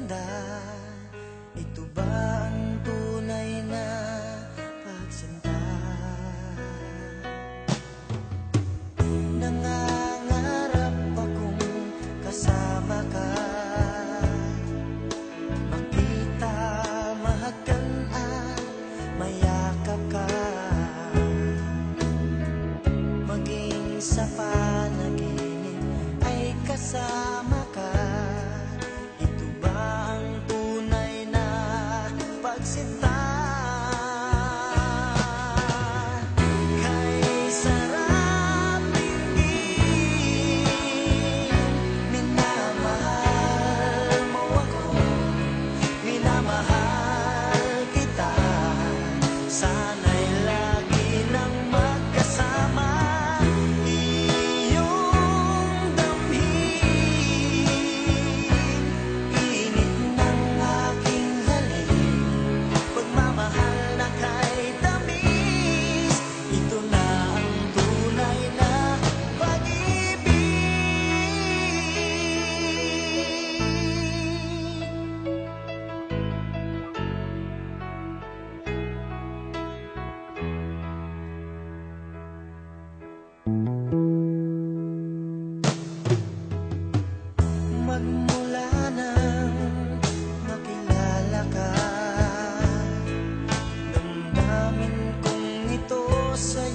maganda. Ito ba ang tunay na pagsinta? Nangangarap akong kasama ka, makita, mahagan at mayakap ka, maging sa panaginip ay kasama ka. Ito ba ang tunay na pagsinta? Kay sarap tingin, minamahal mo ako, minamahal kita. Sana'y lagi nang magkasama, iyong damhin, init ng aking halik, pagmamahal na kay tamis. Ito na ang tunay na pag-ibig. Magmula nang makilala ka, damdamin kong ito sa